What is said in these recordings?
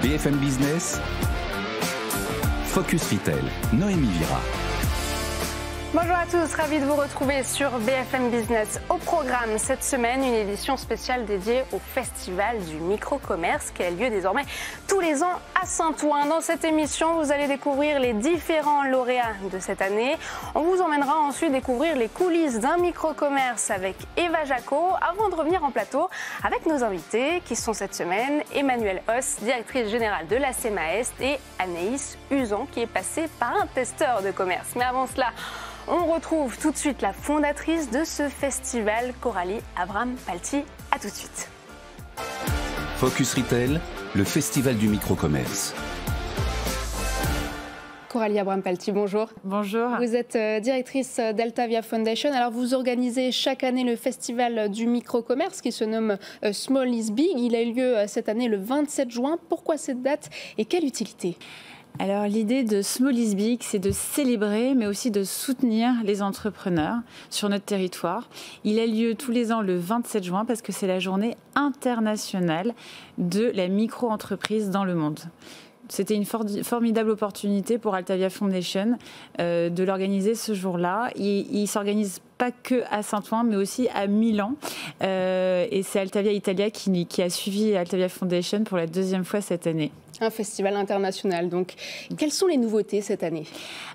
BFM Business, Focus Retail, Noémie Vira. Bonjour à tous, ravi de vous retrouver sur BFM Business. Au programme cette semaine, une édition spéciale dédiée au Festival du micro-commerce qui a lieu désormais tous les ans à Saint-Ouen. Dans cette émission, vous allez découvrir les différents lauréats de cette année. On vous emmènera ensuite découvrir les coulisses d'un micro-commerce avec Eva Jacot avant de revenir en plateau avec nos invités qui sont cette semaine Emmanuelle Hoss, directrice générale de la CMA-Est, et Anaïs Uzan qui est passée par un testeur de commerce. Mais avant cela, on retrouve tout de suite la fondatrice de ce festival, Coralie Abraham-Palti. A tout de suite. Focus Retail, le festival du micro-commerce. Coralie Abraham-Palti, bonjour. Bonjour. Vous êtes directrice d'Altavia Foundation. Alors, vous organisez chaque année le festival du micro-commerce qui se nomme Small is Big. Il a eu lieu cette année le 27 juin. Pourquoi cette date et quelle utilité ? Alors l'idée de Small is Big, c'est de célébrer, mais aussi de soutenir les entrepreneurs sur notre territoire. Il a lieu tous les ans le 27 juin parce que c'est la journée internationale de la micro-entreprise dans le monde. C'était une formidable opportunité pour Altavia Foundation de l'organiser ce jour-là. Il s'organise pas que à Saint-Ouen, mais aussi à Milan. Et c'est Altavia Italia qui a suivi Altavia Foundation pour la deuxième fois cette année. Un festival international, donc. Quelles sont les nouveautés cette année ?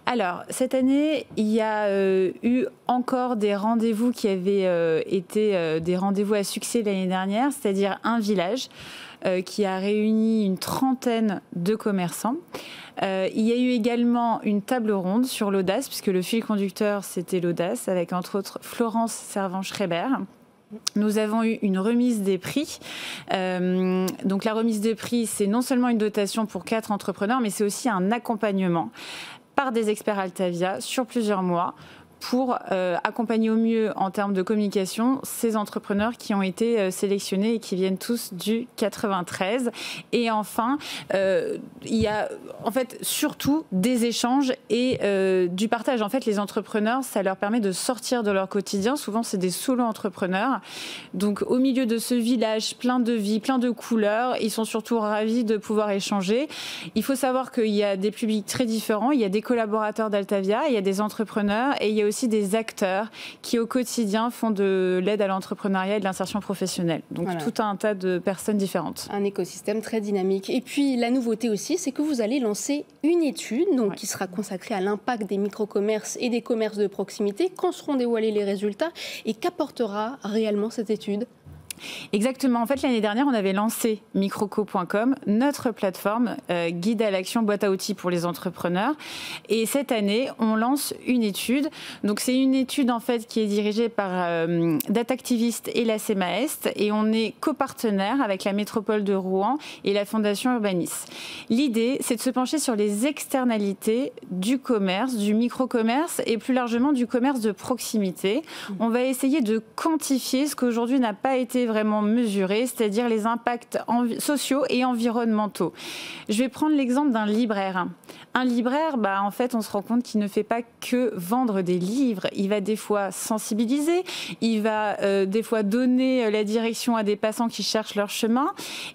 Alors, cette année, il y a eu encore des rendez-vous qui avaient été des rendez-vous à succès l'année dernière, c'est-à-dire un village qui a réuni une trentaine de commerçants. Il y a eu également une table ronde sur l'audace, puisque le fil conducteur, c'était l'audace, avec entre autres Florence Servan-Schreiber. Nous avons eu une remise des prix. Donc la remise des prix, c'est non seulement une dotation pour 4 entrepreneurs, mais c'est aussi un accompagnement par des experts Altavia sur plusieurs mois pour accompagner au mieux en termes de communication ces entrepreneurs qui ont été sélectionnés et qui viennent tous du 93. Et enfin, il y a en fait surtout des échanges et du partage. En fait, les entrepreneurs, ça leur permet de sortir de leur quotidien. Souvent, c'est des solo-entrepreneurs. Donc, au milieu de ce village plein de vie, plein de couleurs, ils sont surtout ravis de pouvoir échanger. Il faut savoir qu'il y a des publics très différents. Il y a des collaborateurs d'Altavia, il y a des entrepreneurs et il y a aussi des acteurs qui au quotidien font de l'aide à l'entrepreneuriat et de l'insertion professionnelle. Donc voilà. Tout un tas de personnes différentes. Un écosystème très dynamique. Et puis la nouveauté aussi, c'est que vous allez lancer une étude qui sera consacrée à l'impact des micro-commerces et des commerces de proximité. Quand seront dévoilés les résultats et qu'apportera réellement cette étude ? Exactement. En fait, l'année dernière, on avait lancé microco.com, notre plateforme guide à l'action, boîte à outils pour les entrepreneurs. Et cette année, on lance une étude. Donc, c'est une étude en fait qui est dirigée par Datactivist et la CMA-Est, et on est copartenaire avec la métropole de Rouen et la Fondation Urbanis. L'idée, c'est de se pencher sur les externalités du commerce, du micro-commerce et plus largement du commerce de proximité. On va essayer de quantifier ce qu'aujourd'hui n'a pas été vraiment mesuré, c'est-à-dire les impacts sociaux et environnementaux. Je vais prendre l'exemple d'un libraire. Un libraire, en fait, on se rend compte qu'il ne fait pas que vendre des livres. Il va des fois sensibiliser, il va des fois donner la direction à des passants qui cherchent leur chemin.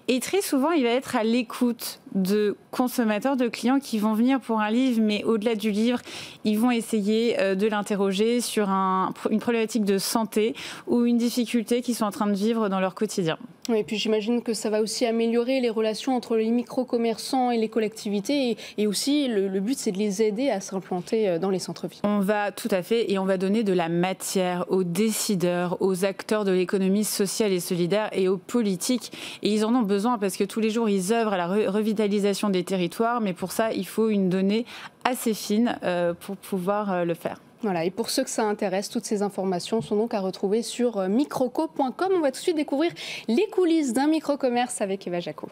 Et très souvent, il va être à l'écoute de consommateurs, de clients qui vont venir pour un livre, mais au-delà du livre, ils vont essayer de l'interroger sur une problématique de santé ou une difficulté qu'ils sont en train de vivre dans leur quotidien. Oui, et puis j'imagine que ça va aussi améliorer les relations entre les micro-commerçants et les collectivités. Et aussi, le but, c'est de les aider à s'implanter dans les centres-villes. On va, tout à fait, et on va donner de la matière aux décideurs, aux acteurs de l'économie sociale et solidaire et aux politiques. Et ils en ont besoin parce que tous les jours, ils œuvrent à la revitalisation des territoires. Mais pour ça, il faut une donnée assez fine pour pouvoir le faire. Voilà, et pour ceux que ça intéresse, toutes ces informations sont donc à retrouver sur microco.com. On va tout de suite découvrir les coulisses d'un micro-commerce avec Eva Jacot.